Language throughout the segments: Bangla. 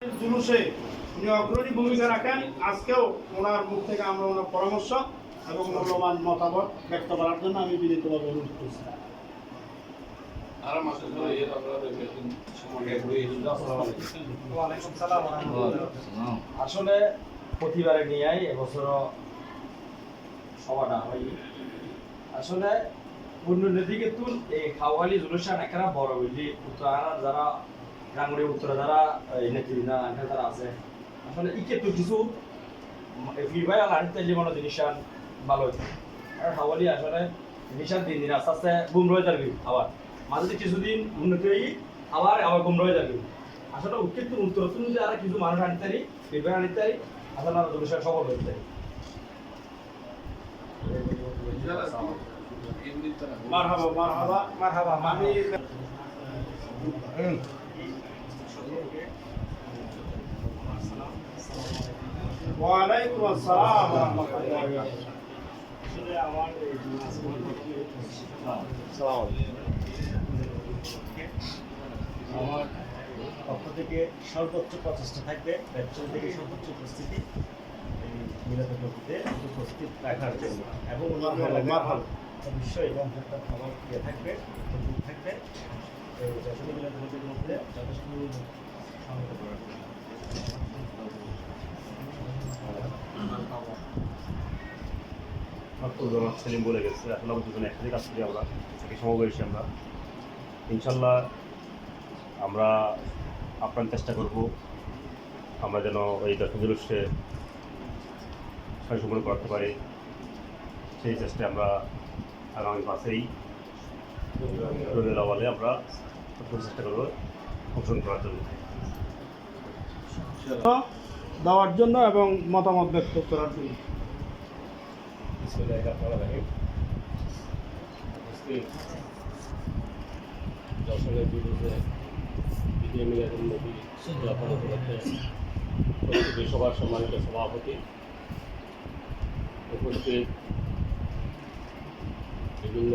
জুলুসে উনি অগ্রণী ভূমিকা রাখেন। আজকেও ওনার মুখ থেকে আমরা ওনার পরামর্শ এবং মূল্যবান মতামত ব্যক্ত করার জন্য আমি বিনীতভাবে অনুরোধ করছি। আসলে প্রতিবারে নিয়ে এবছর সভাটা হয় আসলে দিকে তুল এই খাওয়ালি জুলুসান একটা বড় বুঝলি উত্তরায়ণ যারা রাঙ্গুড়ি উত্তরা যারা নেতৃবৃন্দ যারা আছে আসলে ইকে তো কিছু ফিরবাই আর আনিতে মনে জিনিসান ভালো হয়েছে আর খাওয়ালি আসলে জিনিসান 3 দিন আস্তে আস্তে গুম রয়ে যাবে আবার মাঝে কিছুদিন উন্নতি হয়ে আবার আবার গুম রয়ে যাবে আসলে কিন্তু উত্তর তুমি যে আর কিছু মানুষ আনতে পারি ফিরবাই আনতে পারি আসলে আমরা জুলুসান সফল হতে পারি। মারহাবা মারহাবা মারহাবা আমি ওয়ালাইকুম আসসালাম ওয়া রাহমাতুল্লাহি ওয়া বারাকাতুহু। আমার পক্ষ থেকে সর্বোচ্চ প্রচেষ্টা থাকবে ব্যবসা থেকে সর্বোচ্চ উপস্থিতি এই মিলাদ নবীতে উপস্থিত রাখার জন্য এবং অবশ্যই একটা খাবার ইয়ে থাকবে থাকবে যশোর মিলাদ নবীর মধ্যে যথেষ্ট সমবেত করার জন্য। সেলিম বলে গেছে আসলে আমরা দুজনে একসাথে কাজ করি, আমরা একই সমবয়সী আমরা ইনশাল্লাহ আমরা আপ্রাণ চেষ্টা করব আমরা যেন এই দর্শকজুলুসে সম্পূর্ণ করতে পারি। সেই চেষ্টায় আমরা আগামী মাসেই রবিউল আউয়ালে আমরা চেষ্টা করবো অংশগ্রহণ করার জন্য দেওয়ার জন্য এবং মতামত ব্যক্ত করার জন্য। যশোরের বিরুদ্ধে দ্বিতীয় মিলাদুন নবী উদযাপন উপলক্ষে প্রস্তুতি সভার সম্মানিত সভাপতি, উপস্থিত বিভিন্ন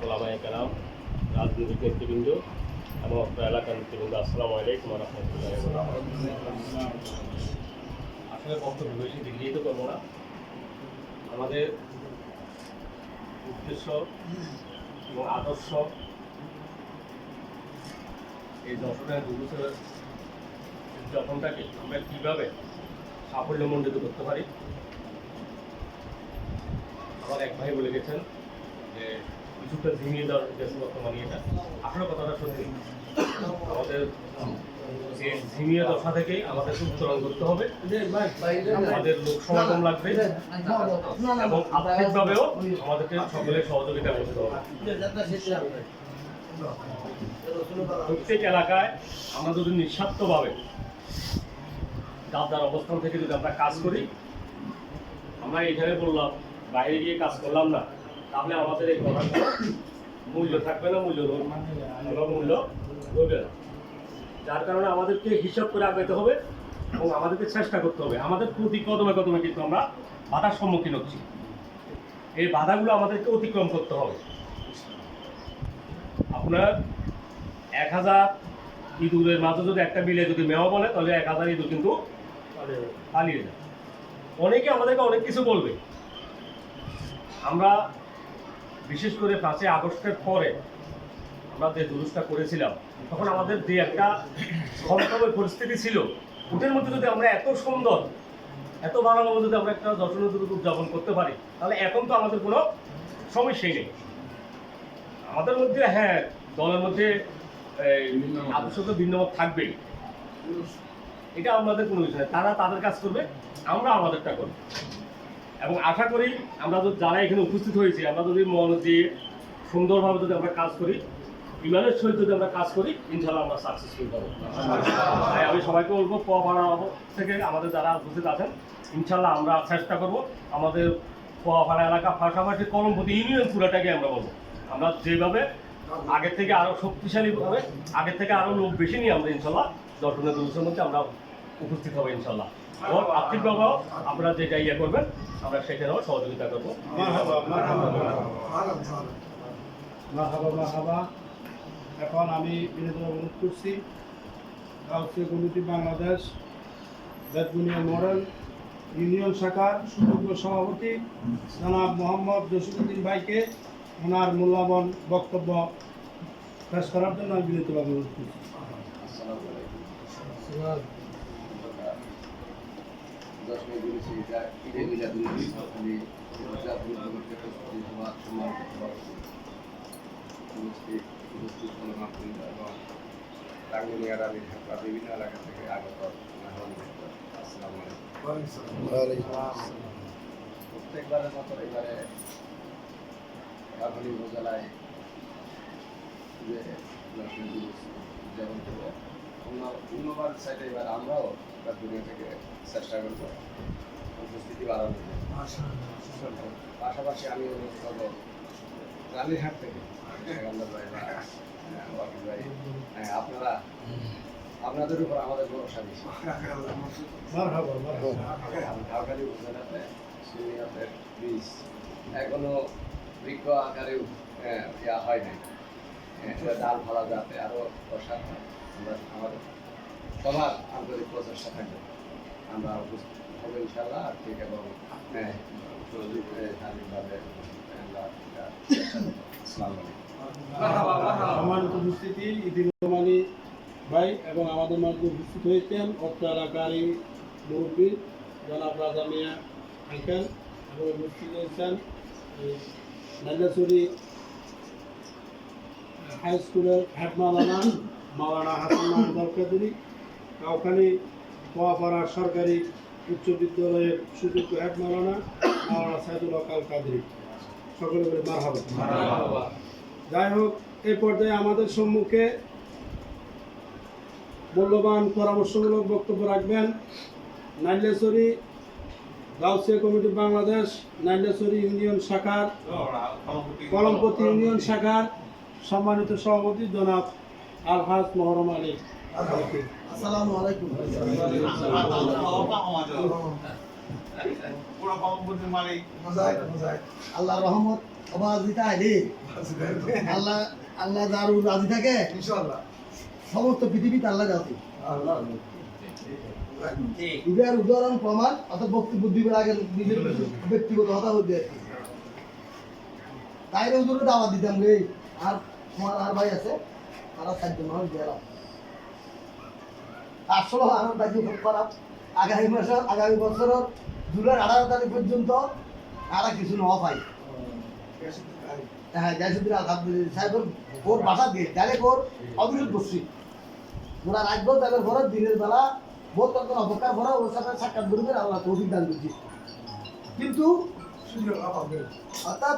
ওলামায়ে কেরাম, রাজনৈতিক নেতৃবৃন্দ এবং এলাকার নেতৃবৃন্দ, আসসালামু আলাইকুম ওয়া রাহমাতুল্লাহি ওয়া বারাকাতুহু। আসলে বক্তব্য বেশি দীর্ঘায়িত করবো না। আমাদের উদ্দেশ্য এবং আদর্শ এই যশোরের জুলুসের উদযাপনটাকে আমরা কীভাবে সাফল্যমণ্ডিত করতে পারি। আমার এক ভাই বলে গেছেন যে কিছুটা ঝিমিয়ে দেওয়ার গেছে বর্তমানে, এটা আসলে কথাটা সত্যি। আমাদের এই ঝিমিয়ে দশা থেকেই আমাদেরকে উত্তোলন করতে হবে। আমাদের লোক সমাগম লাগবে এবং আর্থিকভাবেও আমাদেরকে সকলের সহযোগিতা করতে হবে। প্রত্যেক এলাকায় আমরা যদি নিঃস্বার্থভাবে যার অবস্থান থেকে যদি আমরা কাজ করি, আমরা এখানে বললাম বাইরে গিয়ে কাজ করলাম না, তাহলে আমাদের এই কথার মূল্য থাকবে না, মূল্য রবে না। যার কারণে আমাদেরকে হিসাব করে আগাইতে হবে এবং আমাদেরকে চেষ্টা করতে হবে। আমাদের প্রতি কদমে কদমে কিন্তু আমরা বাধার সম্মুখীন হচ্ছি, এই বাধাগুলো আমাদেরকে অতিক্রম করতে হবে। আপনার 1000 ইঁদুরের মাঝে যদি একটা বিলে যদি মেওয়া বলে, তাহলে 1000 ইঁদুর কিন্তু পালিয়ে যায়। অনেকে আমাদেরকে অনেক কিছু বলবে। আমরা বিশেষ করে 5ই আগস্টের পরে আমরা যে জুলুসটা করেছিলাম, তখন আমাদের যে একটা সমকামী পরিস্থিতি ছিল, ওটার মধ্যে যদি আমরা এত সুন্দর এত ভালোভাবে যদি আমরা একটা যশোর জুলুস উদযাপন করতে পারি, তাহলে এখন তো আমাদের কোনো সমস্যাই নেই। আমাদের মধ্যে হ্যাঁ, দলের মধ্যে আদর্শ তো ভিন্নমত থাকবেই, এটা আমাদের কোনো বিষয়। তারা তাদের কাজ করবে, আমরা আমাদেরটা করব। এবং আশা করি আমরা যারা এখানে উপস্থিত হয়েছি, আমরা যদি মন দিয়ে সুন্দরভাবে যদি আমরা কাজ করি, ইমানের সহিত যদি আমরা কাজ করি, ইনশাআল্লাহ আমরা সাকসেসফুল হব। তাই আমি সবাইকে বলবো, পোয়াপাড়া থেকে আমাদের যারা উপস্থিত আছেন, ইনশাআল্লাহ আমরা চেষ্টা করব আমাদের পোয়াপাড়া এলাকা, পাশাপাশি কলমপতি ইউনিয়ন পুরাটাকে আমরা বলবো, আমরা যেভাবে আগের থেকে আরও শক্তিশালীভাবে, আগের থেকে আরও লোক বেশি নিয়ে আমরা ইনশাআল্লাহ যশোরের জুলুসের মধ্যে আমরা উপস্থিত হবো ইনশাআল্লাহ। এবং আর্থিকভাবেও আপনারা যেটা ইয়ে করবেন, আমরা সেখানেও সহযোগিতা করবো। মারহাবা। এখন আমি বিনীত অনুরোধ করছি Gausia committee Bangladesh Betbunia model union শাখার সুযোগ্য সভাপতি জনাব মোহাম্মদ জসিমউদ্দিন ভাইকে ওনার মূল্যবান বক্তব্য পেশ করার জন্য আমি বিনীতভাবে অনুরোধ করছি। বিভিন্ন এলাকা থেকে আগত আসসালামু আলাইকুম। প্রত্যেকবারের মতো এবারে রাজধানী উপজেলায় যে উদযাপন করবো অন্যবার সাইডে এবার আমরাও দুনিয়া থেকে চেষ্টা করবো উপস্থিতি বাড়ানোর জন্য। পাশাপাশি আমি অনুরোধ করবো রানীরহাট থেকে সেকান্দার ভাই বা ওয়াকিল ভাই, আপনাদের উপর আমাদের ভরসা বেশি। ঢাকালি উপজেলাতে সিনিয়রদের বীজ এখনো বৃক্ষ আকারেও ইয়া হয় নাই, ডাল ফলা যাতে আরও প্রসার হয়। আমরা আমাদের সবার আন্তরিক প্রচেষ্টা থাকবে, আমরা উপস্থিত হবো ইনশাল্লাহ ঠিক এবং শারীরিকভাবে সম্মানিত উপস্থিতি ইদিন রহমানী ভাই এবং আমাদের মাঝে উপস্থিত হয়েছেন অত্র এলাকারই মুরব্বী জনাব রাজা মিয়া আঙ্কেল এবং উপস্থিত হয়েছেন নাইলাছড়ি হাই স্কুলের হেড মাওলানা হাসান মাহমুদ আল কাদরি, কাউখালী কোয়াপাড়া সরকারি উচ্চ বিদ্যালয়ের সুযোগ্য হেড মাওলানা সাইদুল হক আল কাদরি, সকলে বলে মারহাবা। যাই হোক, এই পর্যায়ে আমাদের সম্মুখে মূল্যবান পরামর্শমূলক বক্তব্য রাখবেন নাইলাছড়ি গাউসিয়া কমিটি বাংলাদেশ নাইলাছড়ি ইউনিয়ন শাখার কলমপতি ইউনিয়ন শাখার সম্মানিত সভাপতি জনাব আলহাজ মোহরম আলী। আসসালামু আলাইকুম। আল্লাহ রহমত অবাধিতা আইলে আল্লাহ আল্লাহ যার রাজি থাকে ইনশাআল্লাহ সমস্ত পৃথিবীতে আল্লাহ রাজি। ইদার উদাহরণ প্রমাণ অর্থাৎ ভক্তি বুদ্ধি আগে নিজের ব্যক্তিগত হতা হতে আর কি তাইরে হুজুরে দাওয়াত দিতাম রে। আর আমার আর ভাই আছে তারা 4 জন মানুষ গেলাম। আসলে আমার দায়িত্ব খুব খারাপ। আগামী বছর জুলাই 18 তারিখ পর্যন্ত আর কিছু না পাই। হ্যাঁ, জাইসুদ্দিন আলহামদুলিল্লাহ সাহেবের ওর বাসা দিয়ে ডাইরেক্ট ওর অভিযোগ করছি ওরা রাখবো তাদের ঘরে দিনের বেলা বহুত তখন অপেক্ষার ঘরে ওর সাথে সাক্ষাৎ করবে আল্লাহ তৌফিক দান করছি। কিন্তু অর্থাৎ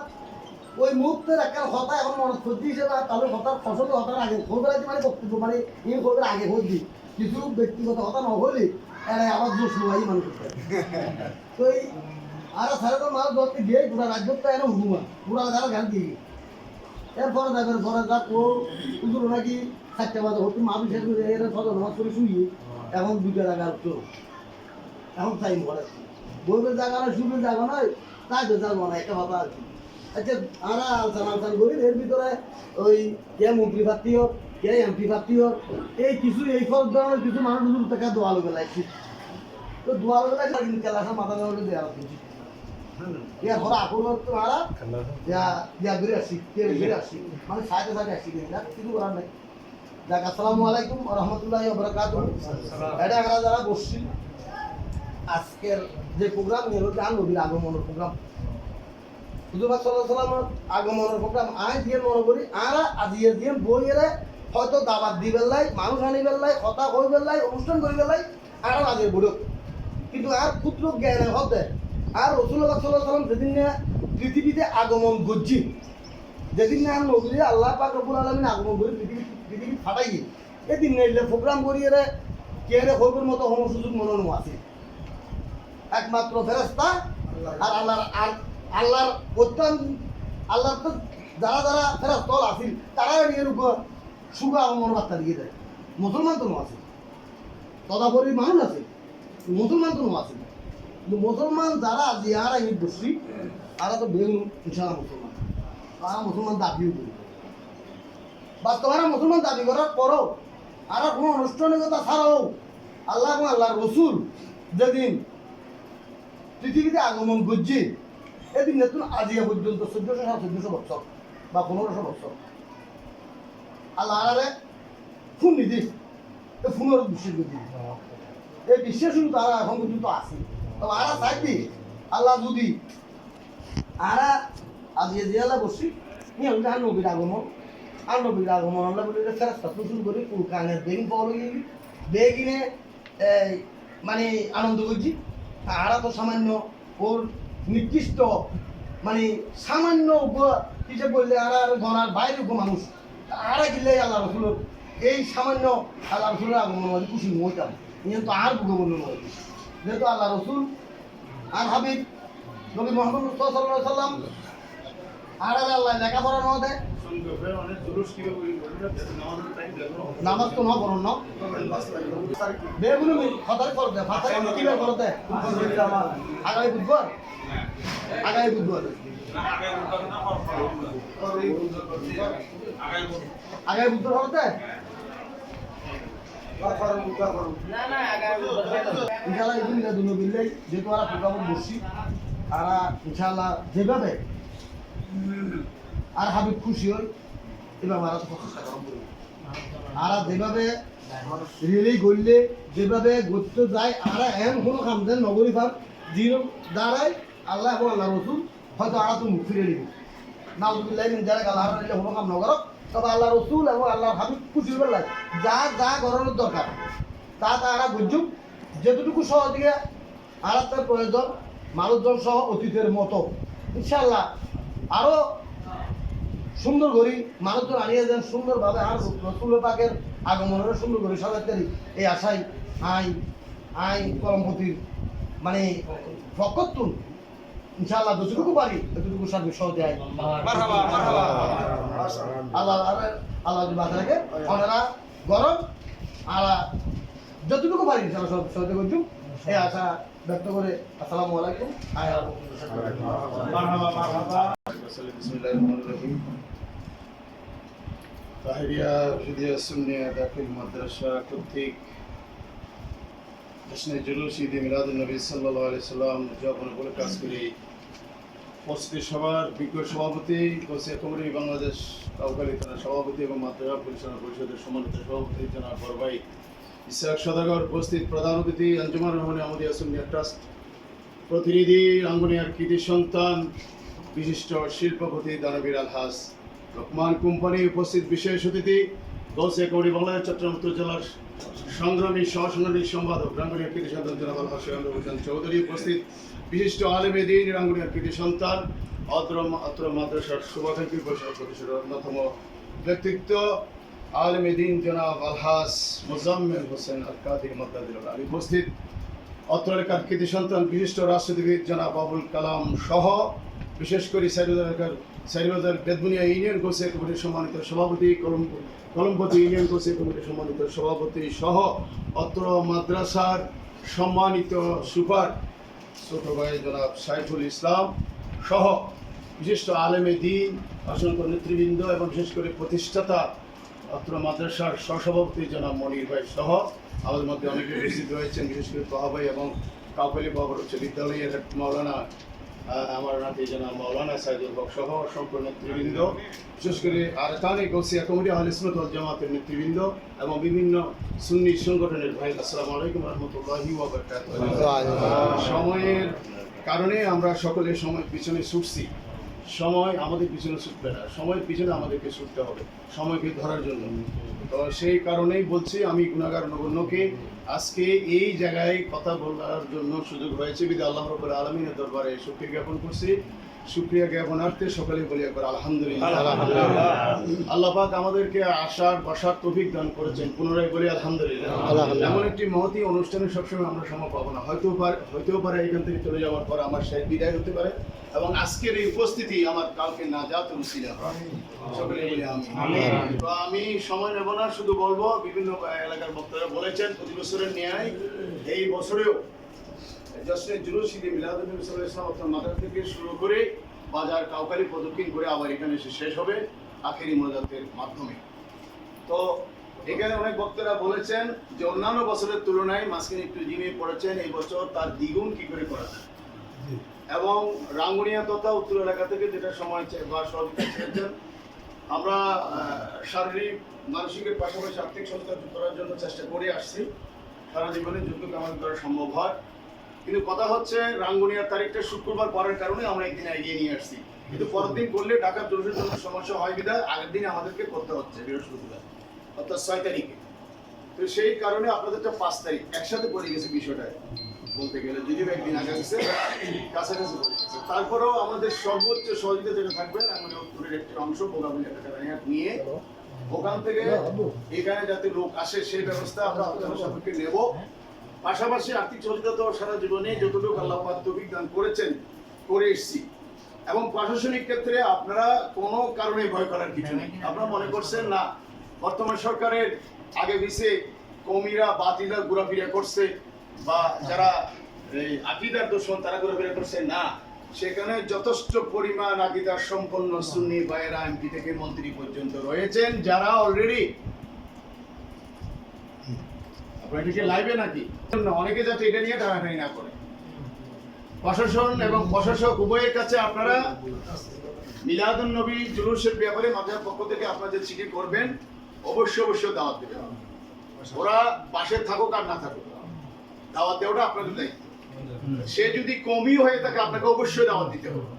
ওই মুহূর্তের একটা হতা এখন মনে সত্যি হিসেবে তাহলে হতার ফসল হতার আগে খোঁজবেলাতে মানে বক্তব্য মানে এই খোঁজের আগে খোঁজ দিই কিছু ব্যক্তিগত হতা না হলে এরা আবার জোর শুরু মানুষ তো এই আর সাড়ে তো মাছ ধরতে গিয়ে পুরা রাজ্য তো এনে হুকুমা পুরা যারা গান দিয়ে এরপরে দেখবেন পরে যা ও পুজোর নাকি 4টা বাজে হতো মা বিশেষ করে এর ফজর নামাজ করে শুয়ে এখন 2টা জায়গা উঠতো এখন টাইম পড়ে বলবে জায়গা না শুরু জায়গা নয় তাই তো যাবো না একটা কথা আর কি। আচ্ছা আমরা আলোচনা করি এর ভিতরে ওই কে মন্ত্রী প্রার্থী হোক কে এমপি প্রার্থী হোক এই কিছু এই সব ধরনের কিছু মানুষ টাকা দোয়ালো বেলাইছি তো দোয়ালো বেলায় কিন্তু কেলাসা মাথা দেওয়া দেওয়া কিনছি ইয়া ঘরে আকল তো মারা ইয়া ঘুরে আসছি ঘুরে আসছি মানে সাইডে সাইডে আসছি না কিছু করার নাই। যাক, আসসালামু আলাইকুম ওয়া রাহমাতুল্লাহি ওয়া বারাকাতুহু। এটা আমরা যারা বসছি আজকের যে প্রোগ্রাম হলো গান নবীর আগমনের প্রোগ্রাম হুজুর সাল্লাল্লাহু আলাইহি ওয়াসাল্লামের আগমনের প্রোগ্রাম আজ দিয়ে মনে করি আর আজিয়ে দিয়ে বইয়ের হয়তো দাবাত দিবেন লাই মানুষ আনিবেন লাই কথা কইবেন লাই অনুষ্ঠান করিবেন লাই আর আজের বুড়ো কিন্তু আর পুত্র জ্ঞান হতে আর রাসূলুল্লাহ সাল্লাল্লাহু আলাইহি ওয়াসাল্লাম যেদিন পৃথিবীতে আগমন করছি যেদিন না নবী আল্লাহ পাক রব্বুল আলামিন আগমন করে পৃথিবী ফাটাই এদিন নেইলে প্রোগ্রাম করিয়ে কে রে হইবের মতো কোনো সুযোগ মনে আছে একমাত্র ফেরেশতা আর আল্লাহর অত্যন্ত আল্লাহর তো যারা যারা ফেরেশতা আছিল তারা এর উপর শুভ আগমন বার্তা দিয়ে দেয়। মুসলমান তো আছে তদাপরি মানুষ আছে মুসলমান তো আছে কিন্তু মুসলমান যারা যারা এই বসছি তারা তো বেগুন ইনশাআল্লাহ মুসলমান তারা মুসলমান দাবিও করি বাস্তবে মুসলমান দাবি করার পরও আর কোনো আনুষ্ঠানিকতা ছাড়াও আল্লাহ এবং আল্লাহর রসুল যেদিন পৃথিবীতে আগমন করছে এদিন নতুন আজিয়া পর্যন্ত 1400 বছর বা 1500 বছর আল্লাহ আরে ফোন নিদিস এই ফোনের বিশ্বাস করছি এই বিশ্বাস শুধু তারা এখন পর্যন্ত আছে তবে আরা চাইবি আল্লাহ যদি আরা আজিয়া জিয়ালা বসি নিয়ে আমি আর নবীর আগমন আল্লাহ বলে ফেরাস্তা শুরু করে কানের বেগিন পাওয়া গিয়ে বেগিনে মানে আনন্দ করছি আরা তো সামান্য ওর নির্দিষ্ট মানে সামান্য হিসেবে বললে আর গণার বাইরে মানুষ আরা গিলে আল্লাহ রসুলের এই সামান্য আল্লাহ রসুলের আগমন খুশি হইতাম কিন্তু আর বুকে বলল যেহেতু আল্লাহ রসুল আর হাবিব নবী মোহাম্মদ সাল্লাল্লাহু সাল্লাম আর আল্লাহ লেখাপড়া ন দেয় নামাজ তো না করুন না বেগুলো খাতায় করতে খাতায় কিভাবে করতে আগামী বুধবার আগামী বুধবার করতে ইনশাআল্লাহ এই দিন দুনো বিল্লাই যেহেতু আর প্রোগ্রাম বসছি আর ইনশাআল্লাহ যেভাবে আর হাবিব খুশি হই এবার আর প্রচেষ্টা করব আর যেভাবে রিলি গড়লে যেভাবে গড়তে যায় আর এমন কোনো কাম দেন নগরী ভাব জির দ্বারাই আল্লাহ এবং আল্লাহ রসুল হয়তো আর তো মুখ ফিরে নিবে নাউজুবিল্লাহ মিন যারা আল্লাহ নিলে কোনো কাম নগর তবে আল্লাহ রসুল এবং আল্লাহ হাবিব খুশি হবার লাগে যা যা করানোর দরকার তা তারা বুঝুক যেতটুকু সহযোগে আর তার প্রয়োজন মানুষজন সহ অতীতের মতো ইনশাআল্লাহ আরো সুন্দর করি মানুষজন আনিয়ে দেন সুন্দরভাবে আর রসুল পাকের আগমনের সুন্দর করি সবাই এই আশাই আই কলমপতির মানে ফকতুন ইনশাআল্লাহ যতটুকু পারি ততটুকু সার্বিক সহজে আই আল্লাহ বাজারকে ওনারা গরম আর যতটুকু পারি ইনশাআল্লাহ সব সহজে করছুন এই আশা ব্যক্ত করে আসসালামু আলাইকুম তাহিরিয়া ফিদিয়া সুন্নিয়া দাখিল মাদ্রাসা কর্তৃক জশ্নে জুলুস ঈদ মিলাদুন নবী সাল্লাল্লাহু আলাইহি সাল্লাম উদযাপন করে কাজ করে উপস্থিত সভার বিজ্ঞ সভাপতি গোসিয়া কমিটি বাংলাদেশ কাউখালী থানার সভাপতি এবং মাদ্রাসা পরিচালনা পরিষদের সম্মানিত সভাপতি জনাব বড়ভাই ইসহাক সদাগর, উপস্থিত প্রধান অতিথি আঞ্জুমান রহমানী আহমদিয়া সুন্নিয়া ট্রাস্ট প্রতিনিধি, রাঙ্গুনিয়ার কৃতি সন্তান বিশিষ্ট শিল্পপতি দানবীর আলহাস লোকমান কোম্পানি, উপস্থিত বিশেষ অতিথি গৌসিয়া কমিটি বাংলাদেশ চট্টগ্রাম উত্তর জেলার সংগ্রামী সহসাংগঠনিক সম্পাদক রাঙ্গুনিয়ার কৃতি সন্তান জনাব আলহাস হোসেন চৌধুরী, উপস্থিত বিশিষ্ট আলেমে দ্বীন রাঙ্গুনিয়ার কৃতি সন্তান অত্র মাদ্রাসার শুভাকাঙ্ক্ষী পরিষদ সদস্যের অন্যতম ব্যক্তিত্ব আলেমে দ্বীন জনাব আলহাস মোজাম্মেল হোসেন আল কাদির মাদ্দাদিল্লাহ, উপস্থিত অত্র এলাকার কৃতি সন্তান বিশিষ্ট রাষ্ট্রবিদ জনাব আবুল কালাম সহ বিশেষ করে সাইবাজার বেদবুনিয়া ইউনিয়ন গোসিয়া কমিটির সম্মানিত সভাপতি, কলমপতি ইউনিয়ন গোসিয়া কমিটির সম্মানিত সভাপতি সহ অত্র মাদ্রাসার সম্মানিত সুপার ছোট ভাই জনাব সাইফুল ইসলাম সহ বিশিষ্ট আলেমে দ্বীন, অসংখ্য নেতৃবৃন্দ এবং বিশেষ করে প্রতিষ্ঠাতা অত্র মাদ্রাসার সহসভাপতি জনাব মনির ভাই সহ আমাদের মধ্যে অনেকে উপস্থিত রয়েছেন, বিশেষ করে তহা ভাই এবং কাউখালী বাবর উচ্চ বিদ্যালয়ের মাওলানা আমার নাতি জনাব মাওলানা সাইদুল হক সহ অসংখ্য নেতৃবৃন্দ, বিশেষ করে আরকানে গৌসিয়া কমিটি আহলে সুন্নাত ওয়াল জামাতের নেতৃবৃন্দ এবং বিভিন্ন সুন্নি সংগঠনের ভাই, আসসালামু আলাইকুম ওয়া রাহমাতুল্লাহি ওয়া বারাকাতুহু। সময়ের কারণে আমরা সকলে সময়ের পিছনে ছুটছি, সময় আমাদের পিছনে ছুটবে না, সময়ের পিছনে আমাদেরকে ছুটতে হবে সময়কে ধরার জন্য। তো সেই কারণেই বলছি আমি গুনাহগার নগণ্যকে আজকে এই জায়গায় কথা বলার জন্য সুযোগ হয়েছে বিধায় আল্লাহ রাব্বুল আলামিনের দরবারে শুকরিয়া জ্ঞাপন করছি। শুকরিয়া জ্ঞাপনার্থে সকলে বলি একবার আলহামদুলিল্লাহ। আল্লাহ পাক আমাদেরকে আসার বসার তৌফিক দান করেছেন, পুনরায় বলি আলহামদুলিল্লাহ। এমন একটি মহতী অনুষ্ঠানে সবসময় আমরা সময় পাবো না, হয়তেও পারে এখান থেকে চলে যাওয়ার পর আমার শেষ বিদায় হতে পারে এবং আজকের এই উপস্থিতি আমার কাউকে নাজাত উসিলা হয়। সকলে বলি আমিন। তো আমি সময় নেব না, শুধু বলবো বিভিন্ন এলাকার বক্তারা বলেছেন প্রতি বছরের ন্যায় এই বছরেও জশ্নে জুলুস ঈদ মিলাদুন নবী সাল্লাল্লাহু আলাইহি ওয়াসাল্লাম মাদ্রাসা থেকে শুরু করে বাজার কাউখালী প্রদক্ষিণ করে আবার এখানে এসে শেষ হবে আখেরি মোনাজাতের মাধ্যমে। তো এখানে অনেক বক্তারা বলেছেন যে অন্যান্য বছরের তুলনায় মাঝখানে একটু জিমে পড়েছেন, এই বছর তার দ্বিগুণ কি করে করা যায়। এবং রাঙ্গুনিয়া তথা উত্তর এলাকা থেকে যেটা সময় বা সহযোগিতা চেয়েছেন, আমরা শারীরিক মানসিকের পাশাপাশি আর্থিক সহযোগিতা করার জন্য চেষ্টা করে আসছি। সারা জীবনে যতটুকু আমাদের করা সম্ভব হয়, কিন্তু কথা হচ্ছে রাঙ্গুনিয়ার তারিখটা শুক্রবার পরের কারণে আমরা একদিন এগিয়ে নিয়ে আসছি। কিন্তু পরের দিন করলে ঢাকার জরুরি জন্য সমস্যা হয় বিধায় আগের দিন আমাদেরকে করতে হচ্ছে, বৃহস্পতিবার অর্থাৎ 6 তারিখে। তো সেই কারণে আপনাদেরটা 5 তারিখ একসাথে পড়ে গেছে বিষয়টা বলতে গেলে, যদিও একদিন আগে গেছে কাছাকাছি পড়ে গেছে। তারপরেও আমাদের সর্বোচ্চ সহযোগিতা যেটা থাকবে আমাদের উত্তরের একটি অংশ বোগাবুলি একটা নিয়ে ওখান থেকে এখানে যাতে লোক আসে সেই ব্যবস্থা আমরা আপনাদের সাপেক্ষে নেব। পাশাপাশি আর্থিক সহযোগিতা তো সারা জীবনে যতটুকু আল্লাহ পাক তৌফিক দান করেছেন করে এসেছি। এবং প্রশাসনিক ক্ষেত্রে আপনারা কোনো কারণে ভয় করার কিছু নেই। আপনারা মনে করছেন না বর্তমান সরকারের আগে পিছে কমিরা বাতিলা ঘোরাফেরা করছে বা যারা এই আকীদার দুশমন তারা ঘোরাফেরা করছে, না, সেখানে যথেষ্ট পরিমাণ আকীদার সম্পন্ন সুন্নি ভাইয়েরা এমপি থেকে মন্ত্রী পর্যন্ত রয়েছেন, যারা অলরেডি আপনারা কি লাইভে নাকি অনেকে যাতে এটা নিয়ে টানাটানি না করে। প্রশাসন এবং প্রশাসক উভয়ের কাছে আপনারা মিলাদুন নবী জুলুসের ব্যাপারে মাদ্রাসার পক্ষ থেকে আপনারা যে চিঠি করবেন অবশ্যই দাওয়াত দেবেন। ওরা পাশে থাকুক আর না থাকুক, দাওয়াত দেওয়াটা আপনাদের দায়িত্ব। সে যদি কমি হয়ে থাকে আপনাকে অবশ্যই দাওয়াত দিতে হবে।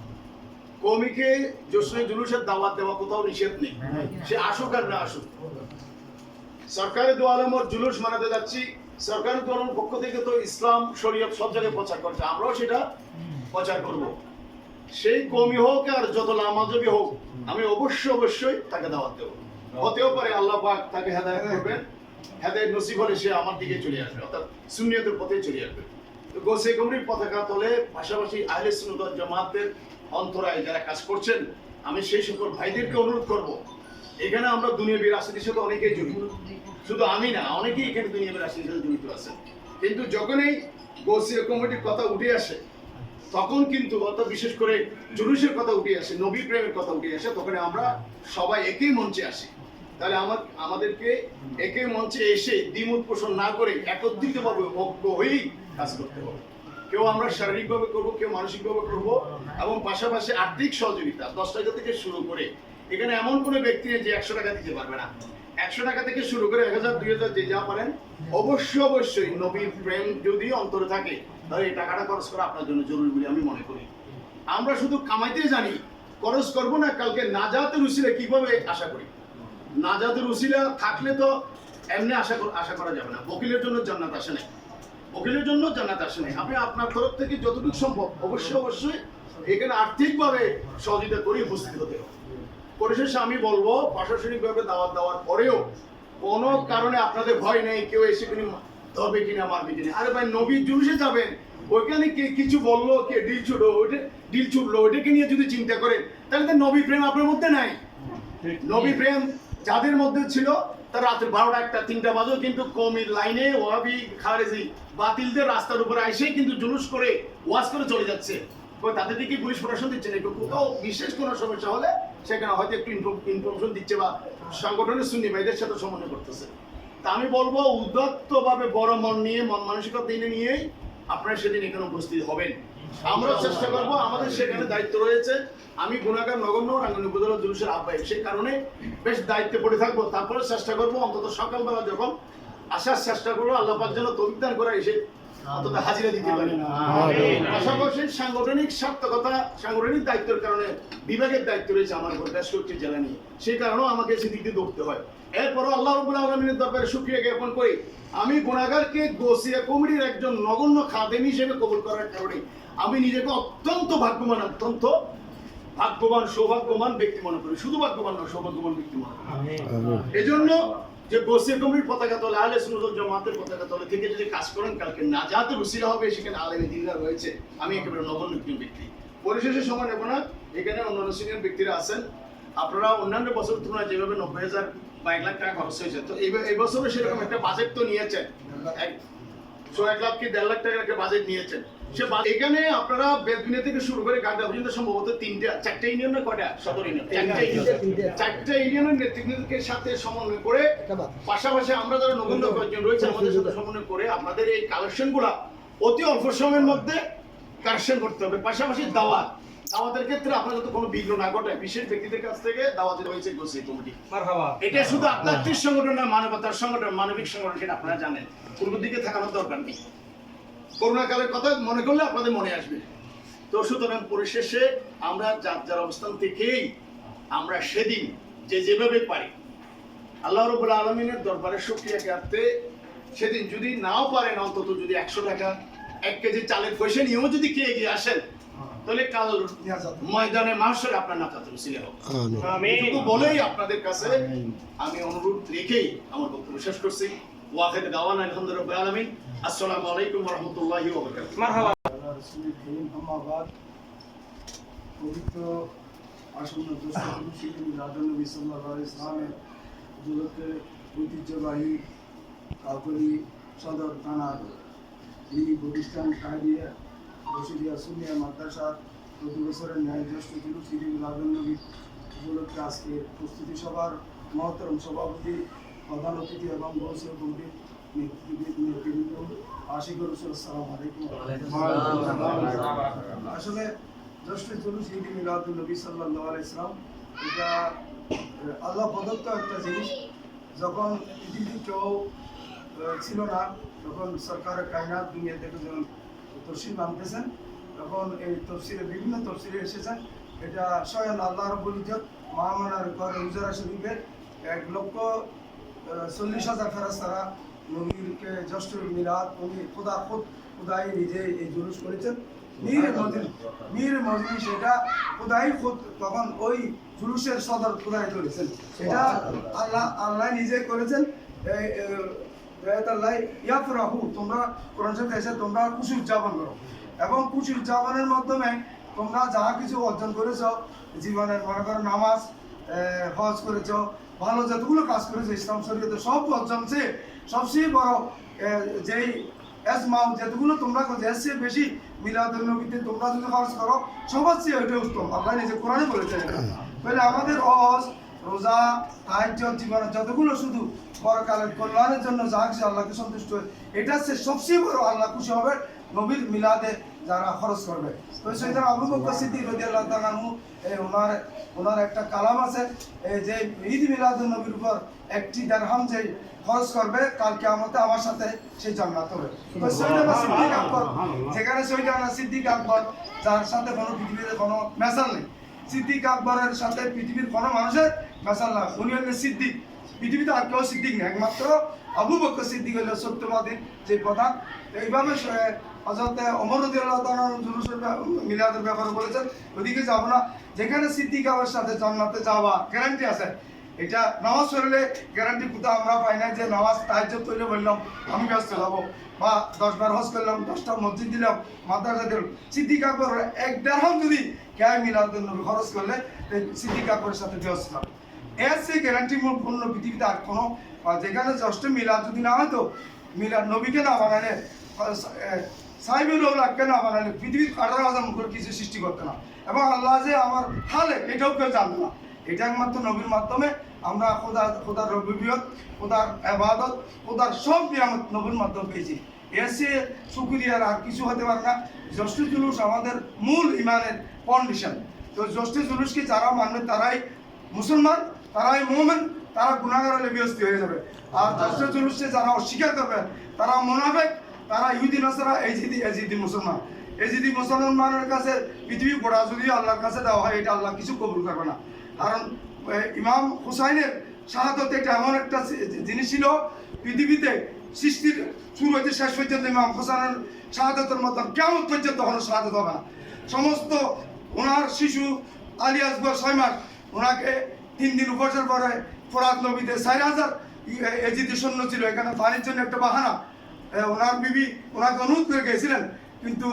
কমিকে জশ্নে জুলুসের দাওয়াত দেওয়া কোথাও নিষেধ নেই, সে আসুক আর না আসুক। সরকারি দু আলমর জুলুস মানাতে যাচ্ছি, সরকারি দু আলমের পক্ষ থেকে তো ইসলাম শরীয়ত সব জায়গায় প্রচার করছে, আমরাও সেটা প্রচার করব। সেই কমি হোক আর যত লামাজবি হোক, আমি অবশ্যই তাকে দাওয়াত দেবো। হতেও পারে আল্লাহ পাক তাকে হেদায়েত করবেন, হেদায়েত নসিব হলে সে আমার দিকে চলে আসবে, অর্থাৎ সুন্নিয়তের পথে চলে আসবে। তো গোসে কমিটির পতাকা তলে পাশাপাশি আহলে সুন্নাত ওয়াল জামাতের অন্তরায় যারা কাজ করছেন, আমি সেই সকল ভাইদেরকে অনুরোধ করব, এখানে আমরা দুনিয়াবী রাজনীতির সাথে অনেকেই জড়িত, শুধু আমি না, অনেকেই এখানে দুনিয়াবী রাজনীতির সাথে জড়িত আছেন। কিন্তু যখনই গোসে কমিটির কথা উঠে আসে, তখন কিন্তু অত বিশেষ করে জুলুসের কথা উঠে আসে, নবী প্রেমের কথা উঠে আসে, তখন আমরা সবাই একই মঞ্চে আসি। তাহলে আমাদেরকে একই মঞ্চে এসে দ্বিমত পোষণ না করে একত্রিতভাবে ঐক্য হয়েই কাজ করতে হবে। কেউ আমরা শারীরিকভাবে করব, কেউ মানসিকভাবে করব, এবং পাশাপাশি আর্থিক সহযোগিতা 10 টাকা থেকে শুরু করে, এখানে এমন কোনো ব্যক্তি নেই যে 100 টাকা দিতে পারবে না। 100 টাকা থেকে শুরু করে 1000 2000 যে যা পারেন, অবশ্যই নবীর প্রেম যদি অন্তরে থাকে তাহলে এই টাকাটা খরচ করা আপনার জন্য জরুরি বলে আমি মনে করি। আমরা শুধু কামাইতে জানি, খরচ করব না, কালকে নাজাতের উসিলা কিভাবে আশা করি। নাজাতের উসিলা থাকলে তো এমনি আশা করা যাবে না। বকিলের জন্য জান্নাত আসে নাই, বকিলের জন্য জান্নাত আসে নাই। আপনি আপনার তরফ থেকে যতটুকু সম্ভব অবশ্যই এখানে আর্থিকভাবে সহযোগিতা করে উপস্থিত হতে হবে। পরিশেষে আমি বলবো, প্রশাসনিকভাবে দাওয়াত দেওয়ার পরেও কোনো কারণে আপনাদের ভয় নেই কেউ এসে কিনে ধরবে কিনা মারবে কিনা। আরে ভাই, নবীর জুলুসে যাবেন, ওইখানে কে কিছু বললো, কে ডিল ছুটলো, ওইটাকে নিয়ে যদি চিন্তা করেন তাহলে তো নবী প্রেম আপনার মধ্যে নাই। নবী প্রেম যাদের মধ্যে ছিল তার রাত্রে 12টা 1টা 3টা বাজেও কিন্তু কমির লাইনে ওয়াহাবি খারেজি বাতিলদের রাস্তার উপরে এসেই কিন্তু জুলুস করে ওয়াজ করে চলে যাচ্ছে। তাদের দিকে পুলিশ প্রশাসন দিচ্ছে না, কোথাও বিশেষ কোনো সমস্যা হলে সেখানে হয়তো একটু ইনফরমেশন দিচ্ছে বা সংগঠনের সুন্নি ভাইদের সাথে সমন্বয় করতেছে। তা আমি বলবো, উদ্যত্তভাবে বড় মন নিয়ে, মন মানসিকতা নিয়েই আপনারা সেদিন এখানে উপস্থিত হবেন। আমরা চেষ্টা করবো, আমাদের সেখানে দায়িত্ব রয়েছে। আমি গুণাগার নগণ্য রাঙ্গুনিয়া উপজেলা জুলুসের আহ্বায়ক, সেই কারণে বেশ দায়িত্বে পড়ে থাকবো। তারপরে চেষ্টা করবো অন্তত সকালবেলা যখন আসার চেষ্টা করবো, আল্লাহ পাক যেন তৌফিক দান করে এসে অন্তত হাজিরা দিতে পারি। পাশাপাশি সাংগঠনিক সার্থকতা, সাংগঠনিক দায়িত্বের কারণে বিভাগের দায়িত্ব রয়েছে আমার উপর, বেশ কয়েকটি জেলা নিয়ে, সেই কারণেও আমাকে সেদিক দিয়ে দৌড়তে হয়। এরপরও আল্লাহ রাব্বুল আলামিনের দরবারে শুকরিয়া জ্ঞাপন করি, আমি গুনাহগারকে গোসিয়া কমিটির একজন নগণ্য খাদেম হিসেবে কবুল করার কারণে আমি নিজেকে অত্যন্ত ভাগ্যবান সৌভাগ্যবান ব্যক্তি মনে করি। শুধু ভাগ্যবান নয়, সৌভাগ্যবান ব্যক্তি মনে করি। এজন্য যে গোসিয়া কমিটির পতাকা তলে, আহলে সুন্নাত ওয়াল জামাতের পতাকা তলে থেকে যদি কাজ করেন, কালকে নাজাতের উসিলা হবে, সেখানে আলেমে দ্বীনরা রয়েছে। আমি একেবারে নগণ্য একজন ব্যক্তি। পরিশেষে সময় নেব না, এখানে অন্যান্য সিনিয়র ব্যক্তিরা আছেন। আপনারা অন্যান্য বছর তুলনায় যেভাবে 90,000 বা 1 লাখ টাকা খরচ হয়েছে, তো এই বছরও সেরকম একটা বাজেট তো নিয়েছেন। 1 লাখ কি 1.5 লাখ টাকার একটা বাজেট নিয়েছেন। এখানে আপনারা বেলকুনি থেকে শুরু করে গাড়া পর্যন্ত সম্ভবত 4টে ইউনিয়ন না কয়টা? 17 ইউনিয়ন, 4টে ইউনিয়নের নেতৃত্বের সাথে সমন্বয় করে, পাশাপাশি আমরা যারা নগণ্য কয়েকজন রয়েছে আমাদের সাথে সমন্বয় করে আপনাদের এই কালেকশনগুলা অতি অল্প সময়ের মধ্যে কালেকশন করতে হবে। পাশাপাশি দাওয়াতের ক্ষেত্রে আপনার যাতে কোনো বিঘ্ন না ঘটে, বিশেষ ব্যক্তিদের কাছ থেকে দাওয়াত হয়েছে গোসি কমিটি। এটা শুধু আধ্যাত্মিক সংগঠন না, মানবতার সংগঠন, মানবিক সংগঠন, সেটা আপনারা জানেন। পূর্ব দিকে থাকানোর দরকার নেই। করোনাকালের কথা মনে করলে আপনাদের মনে আসবে। তো সুতরাং পরিশেষে আমরা যার অবস্থান থেকেই আমরা সেদিন যেভাবে পারি আল্লাহ রাব্বুল আলামিনের দরবারে শুকরিয়া জ্ঞাপতে, সেদিন যদি নাও পারেন অন্তত যদি 100 টাকা 1 কেজি চালের পয়সা নিয়েও যদি কে এগিয়ে আসেন, তাহলে কাল ময়দানে মাহশরে আপনার নাজাতের উসিলা হবে। এটুকু বলেই আপনাদের কাছে আমি অনুরোধ রেখেই আমার বক্তব্য শেষ করছি। ওয়াহিদ দাওয়ানা আলহামদুলিল্লাহ রাব্বিল আলামিন। আসসালামু আলাইকুম ওয়া রাহমাতুল্লাহি ওয়া বারাকাতুহু। পবিত্র আসন্ন নবী সাল্লাল্লাহু আলাইহি ওয়াসাল্লামের উপলক্ষে ঐতিহ্যবাহী কাউকলি সদর থানার এই প্রতিষ্ঠান কায়দিয়া বসিরিয়া সুন্নিয়া মাদ্রাসার প্রতি বছরের ন্যায় জ্যেষ্ঠ জুলুস ঈদ মিলাদুন্নবী উপলক্ষে আজকে প্রস্তুতি সভার মহতরম সভাপতি, প্রধান অতিথি এবং গৌসীয় কমিটির নেতৃবৃন্দ, আশিকুর রসুল, আসসালামু আলাইকুম। আসলে জ্যেষ্ঠ জুলুস ঈদ মিলাদুন্নবী সাল্লাল্লাহু আলাইহি ওয়াসাল্লাম এটা আল্লাহ প্রদত্ত একটা জিনিস। যখন পৃথিবীর কেউ ছিল না, তখন সরকারের কায়নাত দুনিয়া থেকে যখন তফসিল মানতেছেন, তখন এই তফসিলে বিভিন্ন তফসিলে এসেছেন। এটা স্বয়ং আল্লাহ রাব্বুল ইজ্জত মহামানার ঘর হুজরা শরীফের 1,40,000 ফেরেশতারা নবীকে জ্যেষ্ঠ মিলাদ উনি খুদাই নিজে এই জুলুস করেছেন। মীর মজলিস এটা খুদাই খুদ তখন ওই জুলুসের সদর খুদাই করেছেন। এটা আল্লাহ নিজে করেছেন। তোমরা কোরআন শরীফে এসে তোমরা খুশি উদযাপন করো, এবং খুশি উদযাপনের মাধ্যমে তোমরা যা কিছু অর্জন করেছো জীবনের, মনে করো নামাজ, হজ করেছো, ভালো যতগুলো কাজ করেছো ইসলাম শরীয়তে সব অর্জন চেয়ে সবচেয়ে বড় যেই এজমাউ যেগুলো তোমরা করছো, এর চেয়ে বেশি মিলাদুন নবীতে তোমরা যদি খরচ করো সবার চেয়ে ওইটা উত্তম। আল্লাহ নিজে কোরআনে বলেছেন। তাহলে আমাদের হজ, রোজা, তাহাজ্জুদ, জীবনের যতগুলো শুধু পরকালের কল্যাণের জন্য যা কিছু আল্লাহকে সন্তুষ্ট হয়, এটা হচ্ছে সবচেয়ে বড় আল্লাহ খুশি হবে নবীর মিলাদে যারা খরচ করবে। তো সেটা আবু বকর সিদ্দিক রাদিয়াল্লাহু তাআলা আনহু ওনার একটা কালাম আছে যে ঈদ মিলাদুন নবীর উপর 1 দিরহাম যে খরচ করবে কাল কিয়ামতে আমার সাথে সে জান্নাত হবে। তো সৈয়দনা সিদ্দিক আকবর, যেখানে সৈয়দনা সিদ্দিক আকবর যার সাথে কোনো পৃথিবীতে কোনো মেসাল নেই, সিদ্দিক আকবরের সাথে পৃথিবীর কোনো মানুষের মেসাল না। উনি হলেন সিদ্দিক, পৃথিবীতে আর কেউ সিদ্দিক নেই, একমাত্র আবু বকর সিদ্দিক হল সত্যবাদী যে প্রধান। এইভাবে হযরত ওমর রাদিয়াল্লাহু তাআলা জুলুসের মিলাদের ব্যাপারে বলেছেন, ওদিকে যাব না। যেখানে সিদ্দিক আকবরের সাথে জান্নাতে যাওয়া গ্যারান্টি আছে, এটা নামাজ পড়লে গ্যারান্টি কোথাও আমরা পাই না যে নামাজ তাহাজ্জুদ পড়লে বললাম আমি ব্যস্ত যাবো, বা 10 বার হজ করলাম, 10টা মসজিদ দিলাম, মাদ্রাসা দিলাম। সিদ্দিক আকবর 1 দিরহাম যদি গায়ে মিলাদুন নবী খরচ করলে সিদ্দিক আকবরের সাথে ব্যস্ত যাবে। এর সেই গ্যারান্টি পূর্ণ পৃথিবীতে আর কোনো, যেখানে জ্যেষ্ঠ মিলাদ যদি না হয়তো মিলাদ নবীকে না বানালে, সাহিবুল উলাহকে না বানালে পৃথিবীর 18,000 মুখের কিছু সৃষ্টি করতে না, এবং আল্লাহ যে আমার হালে এটাও কেউ জানতো না। এটা একমাত্র নবীর মাধ্যমে আমরা খোদার রবিয়ত, খোদার ইবাদত, খোদার সব নিয়ামত নবীর মাধ্যমে পেয়েছি। এসে শুকরিয়ার আর কিছু হতে পারে না। জ্যেষ্ঠ জুলুস আমাদের মূল ইমানের কন্ডিশন। তো জ্যেষ্ঠ জুলুসকে যারা মানবে তারাই মুসলমান, তারাই মুমিন, তারা গুনাহগার হলে বিয়স্তি হয়ে যাবে। আর জ্যেষ্ঠ জুলুসকে যারা অস্বীকার করবে তারা মুনাফিক, তারা ইহুদি নাসারা, এজিদি মুসলমান। এজিদি মুসলমানের কাছে পৃথিবী পড়া যদি আল্লাহর কাছে দেওয়া হয়, এটা আল্লাহ কিছু কবুল করবে না। কারণ ইমাম হুসাইনের শাহাদত এটা এমন একটা জিনিস ছিল, পৃথিবীতে সৃষ্টির শুরু হইতে শেষ পর্যন্ত ইমাম হুসাইনের শাহাদতের মতো কিয়ামত পর্যন্ত কোনো শাহাদত হবে না। সমস্ত ওনার শিশু আলী আসগর 6 মাস, ওনাকে 3 দিন উপবাসের পরে ফরাত নবীতে 4,000 এজিদি সৈন্য ছিল। এখানে পানির জন্য একটা বাহানা, ওনার বিবি ওনাকে অনুরোধ করে গেছিলেন, কিন্তু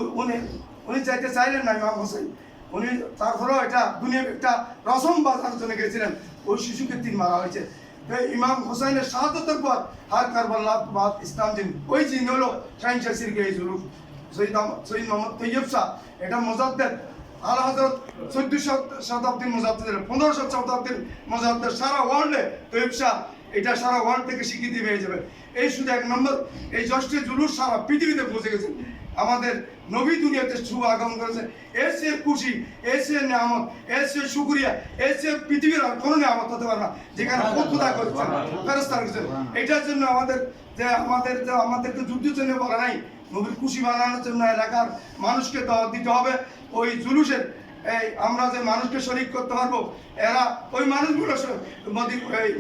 উনি চাইতে চাইলেন না ইমাম হোসেন। উনি তারপরেও এটা দুনিয়া একটা রসম বাজার জন্য গেছিলেন, ওই শিশুকে 3 মারা হয়েছে। ইমাম হুসাইনের শাহাদতের পর আর কারবালার বাদ ইসলাম দিন ওই জিন হলো শাহিন শাসির গে জুলুস শহীদ মোহাম্মদ তৈয়ব শাহ এটা মুজাদ্দেদ আলা হযরত 1400 শতাব্দীর মুজাদ্দেদ 1500 শতাব্দীর মুজাদ্দেদ সারা ওয়ার্ল্ডে তৈয়ব শাহ এটা সারা ওয়ার্ল্ড থেকে স্বীকৃতি পেয়ে যাবে। এই শুধু এক নম্বর এই জ্যৈষ্ঠের জুলুস সারা পৃথিবীতে পৌঁছে গেছে। আমাদের নবী দুনিয়াতে শুভ আগমন করেছে, এর সে খুশি, এর সে নিয়ামত, এর সে শুকরিয়া, এর সে পৃথিবীর আর কোনো নিয়ামত হতে পারে না যেখানে খোদা করছেন ফেরেশতা করছেন। এটার জন্য আমাদেরকে যুদ্ধের জন্য বলা নাই, নবীর খুশি বানানোর জন্য এলাকার মানুষকে দাওয়াত দিতে হবে। ওই জুলুসের এই আমরা যে মানুষকে শরীক করতে পারবো, এরা ওই মানুষগুলো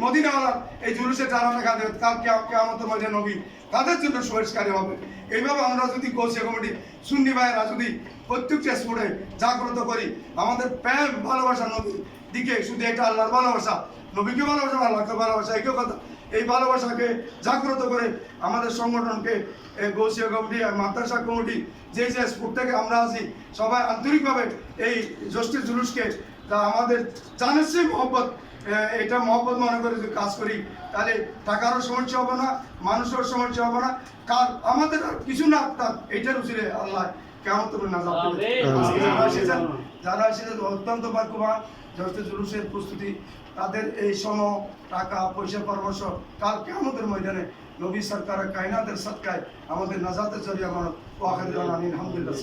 মদিনাওয়ালার এই জুলুসে যারা টাকা দেবে কালকে কিয়ামতের মাঠে নবী তাদের জন্য সুপারিশকারী হবে। এইভাবে আমরা যদি গোসিয়া কমিটি সুন্নি ভাইয়েরা যদি প্রত্যেকটা স্পোর্টে জাগ্রত করি, আমাদের প্রেম ভালোবাসা নবীর দিকে, শুধু এটা আল্লাহর ভালোবাসা, নবীকে ভালোবাসা, আল্লাহকে ভালোবাসা, একই কথা। এই ভালোবাসাকে জাগ্রত করে আমাদের সংগঠনকে গোসিয়া কমিটি মাদ্রাসা কমিটি যে স্পোর্ট থেকে আমরা আছি সবাই আন্তরিকভাবে এই জ্যৈষ্ঠের জুলুসকে আমাদের জানের সেই মহব্বত, এটা মহব্বত মনে করে যদি কাজ করি তাহলে টাকারও সমস্যা হবে না, মানুষের সমস্যা হবে না, কার আমাদের আর কিছু না থাক এইটার উচিত আল্লাহ কেমন তবে না যারা এসেছেন অত্যন্ত ভাগ্যবান। জ্যৈষ্ঠের জুলুসের প্রস্তুতি তাদের এই টাকা পয়সা পরামর্শ কাল কিয়ামতের ময়দানে নবী সরকার কায়নাতের সদকায় আমাদের নাজাতের জরিয়া মানব ওয়াখির আলহামদুলিল্লাহ।